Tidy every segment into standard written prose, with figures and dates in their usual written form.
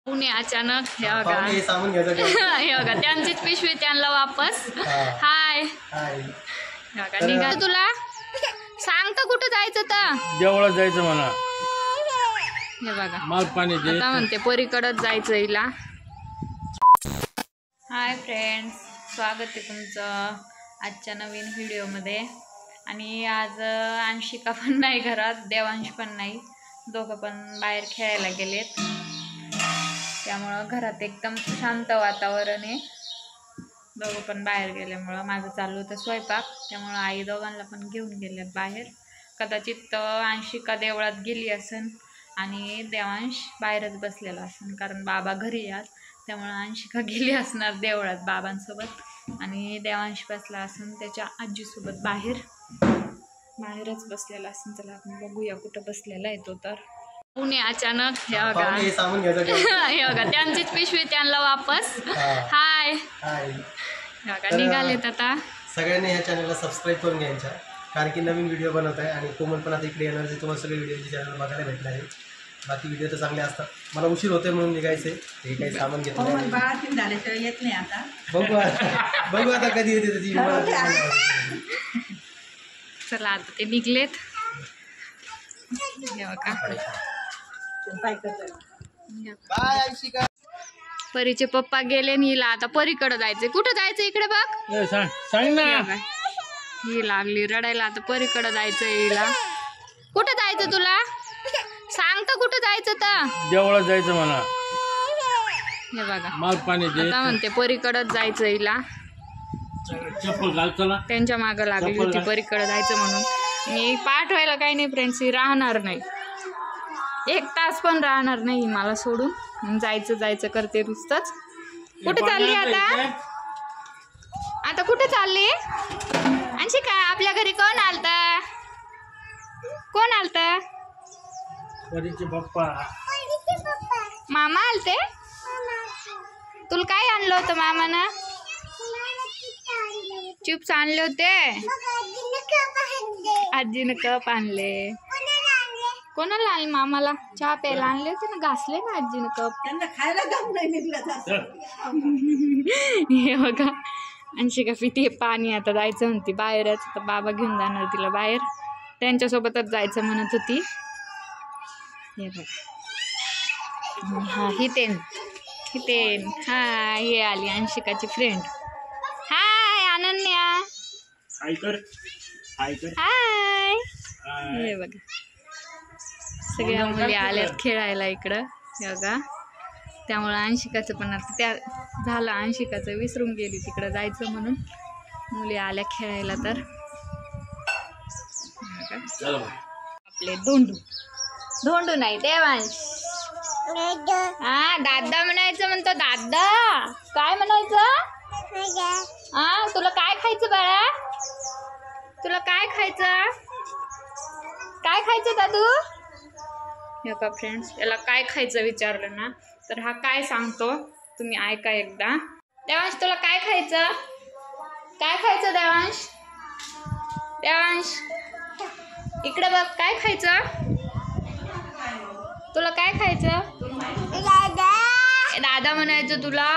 पुणे अचानक हे बघा हे बघा त्यांचीच पिशवी त्यांना वापस हाय बघा निघा तुला सांग तर कुठं जायचं तर देवळात जायचं म्हणा हे बघा माल पाणी आता म्हणते परीकडच जायचं हिला। हाय फ्रेंड्स, स्वागत आहे तुमचं आजच्या नवीन व्हिडिओमध्ये। आणि आज अंशिका पण नाही घरात, देवांश पण नाही, दोघं पण बाहेर खेळायला गेलेत, त्यामुळं घरात एकदम शांत वातावरण आहे। दोघं पण बाहेर गेल्यामुळं माझं चालू होतं स्वयंपाक, त्यामुळं आई दोघांना पण घेऊन गेल्यात बाहेर। कदाचित अंशिका देवळात गेली असेल आणि देवांश बाहेरच बसलेला असेल, कारण बाबा घरी आहेत, त्यामुळं अंशिका गेली असणार देवळात बाबांसोबत आणि देवांश बसला असेल त्याच्या आजीसोबत बाहेरच बसलेला असेल। चला आपण बघूया कुठं बसलेला आहे तो तर। पुणे अचानक हे बघा हे बघा त्यांचीच पिशवी त्यांना वापस हाय बघा निघालेत आता। सगळ्यांनी ह्या चॅनलला सबस्क्राईब करून घ्यायच्या, कारण की नवीन व्हिडिओ बनवत आहे आणि कोमल पण आता इकडे येणार आहे, तुम्हाला सगळे व्हिडिओचे चॅनल बघायला भेटणार आहे। बाकी व्हिडिओ तर चांगले असतात, मला उशीर होते म्हणून निघायचे, हे काही सामान घेतलं येत नाही आता, बघू आता कधी येते त्याची। चला आता ते निघलेत हे बघा। परीचे पप्पा गेले हिला आता परीकडे जायचंय। कुठं जायचं इकडे बघ, सांग ना। ही लागली रडायला, आता परीकडे जायचंय हिला। कुठं जायचं तुला सांग तर कुठं जायचं तर देवळात जायचं म्हणा हे बघा। माल पाणी आता म्हणते परीकडच जायचं हिला, चप्पल घालतो ना, त्यांच्या मागं लागली होती परीकडे जायचं म्हणून। मी पाठवायला काही नाही फ्रेंड्स, ही राहणार नाही, एक तास पण राहणार नाही मला सोडून, जायचं करते नुसतंच। कुठे चालली आता कुठे चालली अंशिका? आपल्या घरी कोण आलत परीचे पप्पा मामा आलते। तुला काय आणलं होतं मामानं? चिप्स आणले होते, आजीनं कप आणले। कोणाला आणले? मामाला चहा प्यायला आणले होते ना, घासले ना आजीनं कप, त्यांना खायला दम नाही निघलं। हे बघा अंशिका पिते पाणी, आता जायचं म्हणती बाहेरच, तर बाबा घेऊन जाणार तिला बाहेर, त्यांच्यासोबतच जायचं म्हणत होती। हे बघा हा हितेन हा हे आली अंशिकाची फ्रेंड। हाय अनन्या, हाय हे बघा सगळ्या मुली आल्यात खेळायला इकडं हे बघा। त्यामुळं अंशिकाचं पण आता त्या झालं, अंशिकाचं विसरून गेली तिकडं जायचं म्हणून, मुली आल्या खेळायला तर आपले धोंडू नाही देवांश, हा दादा म्हणायचं म्हणतो, दादा काय म्हणायचं? हा तुला काय खायचं बाळा, तुला काय खायचं दादू? हे का फ्रेंड्स, याला काय खायचं विचारलं ना तर हा काय सांगतो तुम्ही ऐका एकदा। देवांश तुला काय खायचं देवांश इकडे बघ, काय खायचं तुला? काय खायचं? दादा म्हणायचं तुला,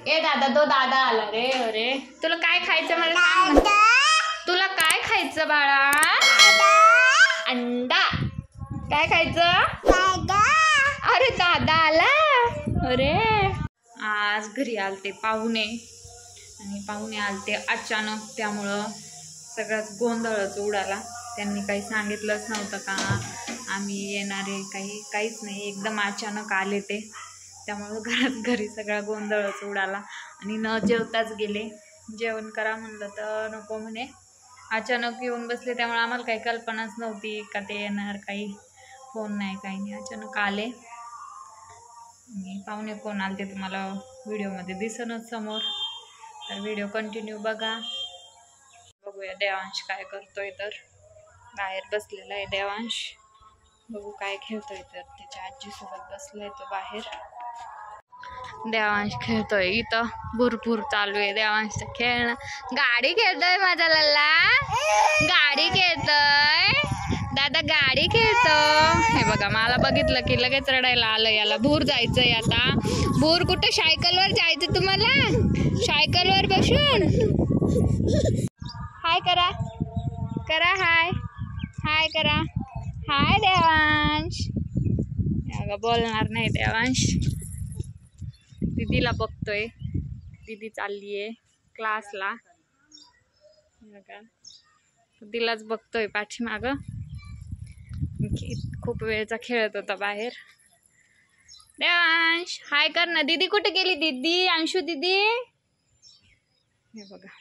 ए दादा, तो दादा आला रे। अरे तुला काय खायचं मला सांग, तुला काय खायचं बाळा? अंडा। काय खायचं? अरे दादा आला। अरे आज घरी आलते पाहुणे, आणि पाहुणे आलते अचानक, त्यामुळं सगळाच गोंधळच उडाला। त्यांनी काही सांगितलंच नव्हतं का आम्ही येणारे, काहीच नाही, एकदम अचानक आले ते, त्यामुळं घरी सगळा गोंधळच उडाला। आणि न जेवताच गेले, जेवण करा म्हणलं तर नको म्हणे, अचानक येऊन बसले, त्यामुळे आम्हाला काही कल्पनाच नव्हती का ते येणार, काही फोन नाही काही नाही, अचानक आले। आणि पाहुणे कोण आले ते तुम्हाला व्हिडिओमध्ये दिसनच समोर, तर व्हिडिओ कंटिन्यू बघा। बघूया देवांश काय करतोय, तर बाहेर बसलेला आहे देवांश, बघू काय खेळतोय, तर त्याच्या आजीसोबत बसलाय तो बाहेर। देवांश खेळतोय इथं, भरपूर चालू आहे देवांशचं खेळणं। गाडी खेळतोय माझा लल्ला, गाडी खेळतोय दादा गाडी खेळतो. हे बघा मला बघितलं की लगेच रडायला आलं. याला भूर जायचंय आता. भूर कुठे? सायकलवर जायचं तुम्हाला? सायकलवर बसून हाय करा करा. हाय हाय करा. हाय देवांश. बोलणार नाही देवांश. दीदीला बघतोय. दीदी चालली आहे क्लासला. बघा तिलाच बघतोय पाठीमाग. खूप वेळचा खेळत होता बाहेर. देवांश हाय कर ना. दीदी कुठे गेली? दीदी अंशू दीदी. हे बघा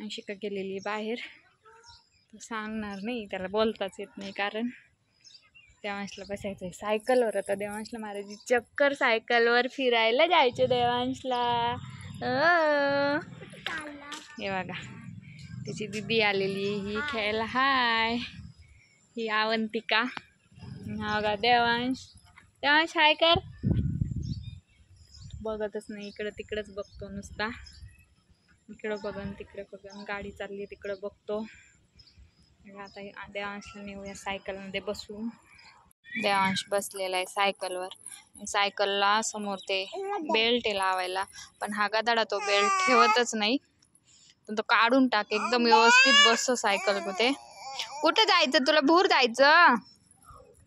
अंशिका गेलेली बाहेर. तो सांगणार नाही, त्याला बोलताच येत नाही कारण देवांशला बसायचंय सायकलवर. आता देवांशला मारायची चक्कर. सायकलवर फिरायला जायचं देवांशला. हे बघा त्याची दीदी आलेली ही खेळायला. हाय ही अवंतिका. हा बघा देवांश. देवांश हाय कर. बघतच नाही, इकडं तिकडंच बघतो नुसता. इकडं बघन तिकडे बघन. गाडी चालली तिकडं बघतो. आता देवांशला नेऊया सायकलमध्ये बसून. देवांश बसलेला आहे सायकलवर. सायकलला समोर ते बेल्ट आहे लावायला, पण हा गदाडा तो बेल्ट ठेवतच नाही. तो काढून टाक. एकदम व्यवस्थित बसतो सायकल मध्ये. कुठे जायचं तुला? भूर जायचं.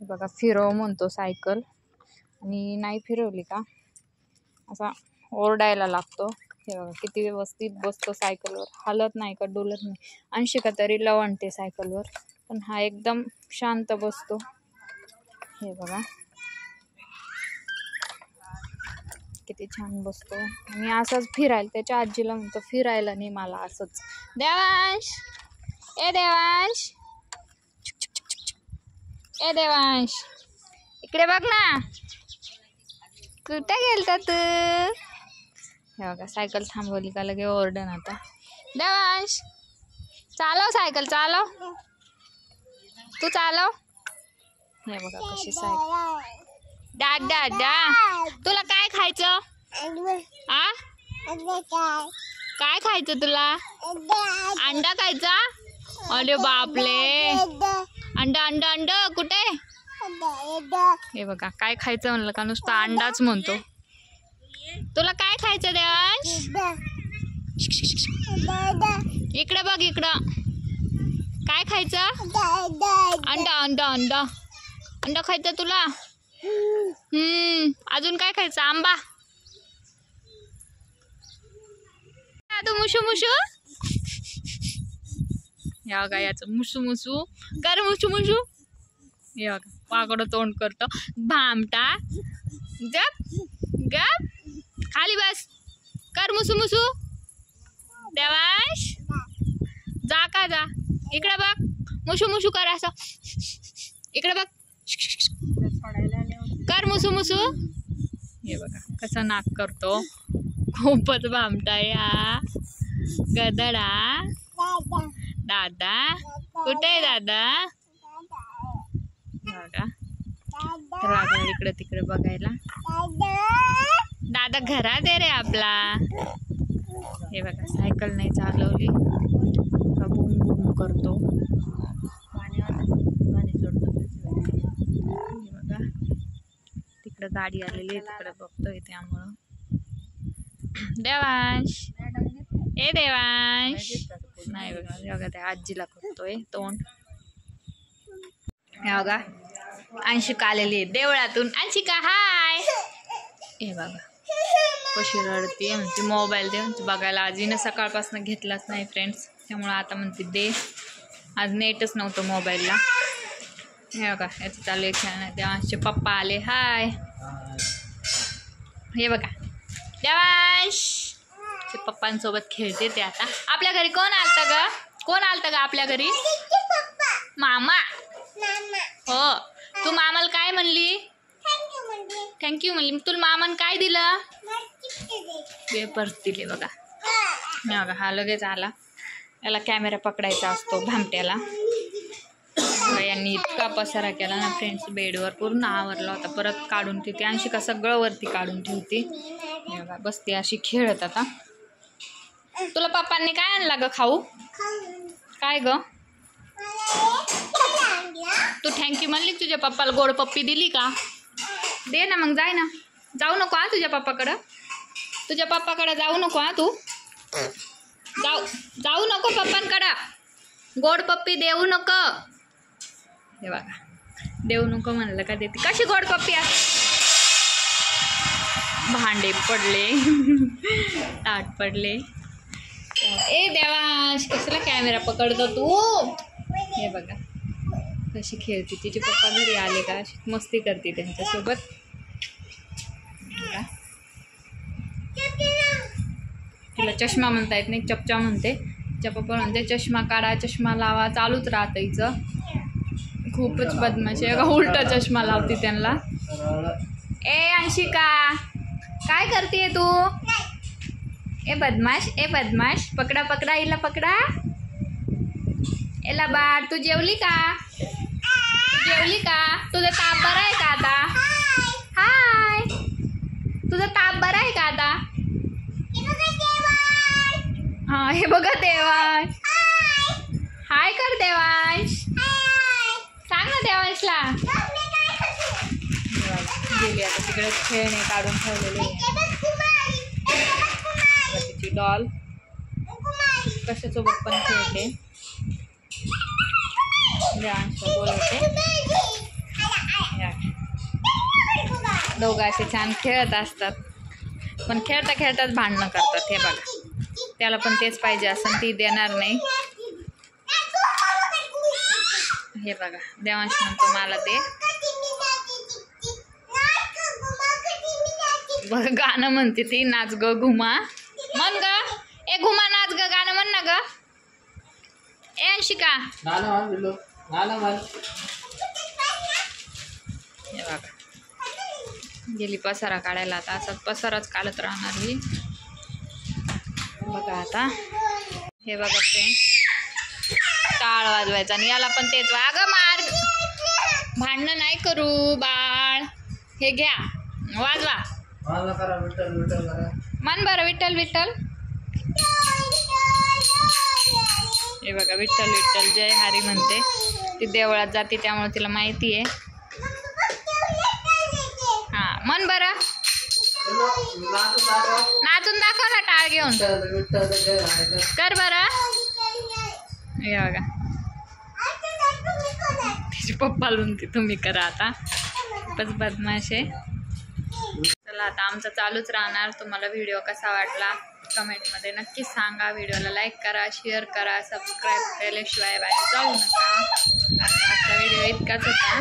बघा फिरव म्हणतो सायकल आणि नाही फिरवली का असा ओरडायला लागतो. हे बघा किती व्यवस्थित बसतो सायकलवर. हलत नाही का डोलत नाही. अंशिका तरी लवणते सायकलवर, पण हा एकदम शांत बसतो. हे बघा किती छान बसतो. आणि असंच फिरायला त्याच्या आजीला म्हणतो फिरायला नाही मला असंच. देवांश ए देवांश. ए देवांश इकडे बघ ना. कुठं गेलता तू? हे बघा सायकल थांबवली का लगे ओरडन आता. देवांश चालव सायकल चालव. तू चालव. हे बघा कशी सायकल. दादा तुला काय खायचं? आ काय खायचं तुला? अंडा खायचा? अरे बापले. अंडा अंडा अंडा कुठे? हे बघा काय खायचं म्हणलं का नुसता अंडाच म्हणतो. तुला काय खायचं देवांश? इकडे बघ इकडं. काय खायचं? अंडा अंडा अंडा अंडा खायचं तुला? अजून काय खायचं? आंबा. तू मुशू मुशू. या बघा याचं मुसू मुसू कर. मुशू मुशू. हे बघा वाकडं तोंड करतो. भामटा. गप गप खाली बस. कर मुसू मुसू. देवांश जा का जा. इकडे बघ. मुशू मुशू कर असं. इकडे बघ. कर मुसू मुसू. हे बघा कसं नाक करतो. खूपच भामटा या गदडा. दादा कुठे आहे दादा? बघा तर इकडे तिकडे बघायला. दादा घरात आहे रे आपला. हे बघा सायकल नाही चालवली का बूम बूम करतो. बघा तिकडे गाडी आलेली आहे तिकडे बघतोय त्यामुळं. देवांश ए देवांश. नाही बघा बघा त्या आजीला करतोय तोंड. हे बघा अंशिका आलेली आहे देवळातून. अंशिका हाय. हे बघा कशी रडते. म्हणते मोबाईल दे. म्हणते बघायला. आजीनं सकाळपासून घेतलाच नाही फ्रेंड्स, त्यामुळं आता म्हणते दे. आज नेटच नव्हतं मोबाईलला. हे बघा याचं चालू आहे खेळणं. देवांशचे पप्पा आले. हाय. हे बघा देवांश पप्पांसोबत खेळते ते आता. आपल्या घरी कोण आलतं ग? कोण आलतं ग आपल्या घरी? मामा. हो तू मामाला काय म्हणली? थँक्यू म्हणली. तुला मामानं काय दिलं? पेपर्स दिले बघा. बघा हा लगेच आला. याला कॅमेरा पकडायचा असतो भामट्याला. यांनी इतका पसारा केला ना फ्रेंड्स. बेडवर पूर्ण आवरला होता. परत काढून ठेवते. अंशिका सगळं वरती काढून ठेवते. बघा बसते अशी खेळत आता. तुला पप्पांनी काय आणला ग खाऊ? काय ग? तू थँक्यू म्हणली तुझ्या पप्पाला गोड पप्पी दिली का? दे ना मग, जाय ना. जाऊ नको हा तुझ्या पप्पाकडं. तुझ्या पप्पाकडं जाऊ नको हा तू. जाऊ नको पप्पांकडं. गोड पप्पी देऊ नको. हे बघा, देऊ नको म्हणलं का देते. कशी गोड पप्पी आहे. भांडे पडले, ताट पडले. ए देवांश, कसला कॅमेरा पकडतो तू. हे बघा कशी खेळते. तिचे पप्पा घरी आले का मस्ती करते त्यांच्यासोबत. तिला चष्मा म्हणता येत नाही, चपचा म्हणते. तिच्या पप्पा म्हणते चष्मा काढा, चष्मा लावा, चालूच राहतं हिचं. खूपच बदमाशी आहे. उलटा चष्मा लावते त्यांना. ए अंशिका, काय करते तू. ए बदमाश, ए बदमाश, पकडा पकडा हिला, पकडा. एला बाळ, तू जेवली का. जेवली का. तुझं ताप बरं आहे का आता. हाय, तुझं ताप बरं आहे का आता. हा, हे बघा देवांश. हाय कर देवांश. सांग ना देवांशला. गेली आता तिकडे खेळणे काढून ठेवलेले. तिची डॉल कशासोबत पण खेळते. देवांशला बोलवते. दोघं असे छान खेळत असतात, पण खेळता खेळताच भांडणं करतात. हे बघा, त्याला पण तेच पाहिजे असं ती देणार नाही. हे बघा, देवांश म्हणतो मला दे. बघ गाणं म्हणते ती, नाच ग घुमा. म्हण ग, ए घुमा नाच ग, गाणं म्हण ना ग. ए अंशिका. हे बघा, गेली पसारा काढायला. आता असाच पसाराच काढत राहणार ही. बघा आता, हे बघा फ्रेंड, टाळ वाजवायचा आणि याला पण तेच. अगं मार, भांडणं नाही करू बाळ. हे घ्या, वाजवा. मन बरं, विठ्ठल विठ्ठल. हे बघा, विठ्ठल विठ्ठल जय हरी म्हणते. ती देवळात जाते त्यामुळे तिला माहिती आहे. हा, मन बरं. नाचून दाखव ना टाळ घेऊन. कर बरं. हे बघा, तिचे पप्पा म्हणते तुम्ही करा आता. खूपच बदमाश आहे. चला आता आमचं चालूच राहणार. तुम्हाला व्हिडिओ कसा वाटला कमेंटमध्ये नक्की सांगा. व्हिडिओला लाईक करा, शेअर करा, सबस्क्राईब केल्याशिवाय बाहेर जाऊ नका. आजचा व्हिडिओ इतकाच होता.